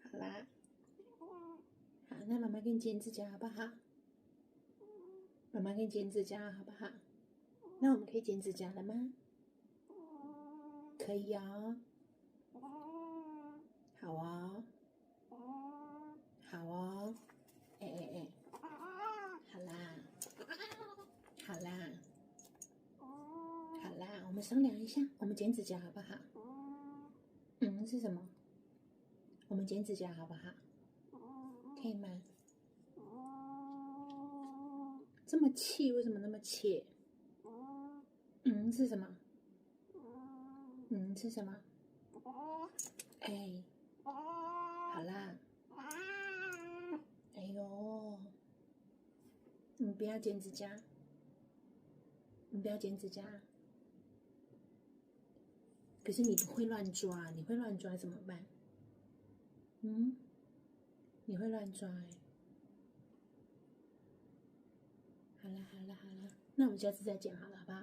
好啦，好，那妈妈给你剪指甲好不好？妈妈给你剪指甲好不好？那我们可以剪指甲了吗？可以哦。好哦，好哦。好啦，好啦，好啦，我们商量一下，我们剪指甲好不好？是什么？我们剪指甲好不好？可以吗？这么气，为什么那么气？是什么？是什么？好啦。哎呦，你不要剪指甲，你不要剪指甲。可是你会乱抓，你会乱抓怎么办？你会乱抓好啦，那我们下次再剪好了，好不好？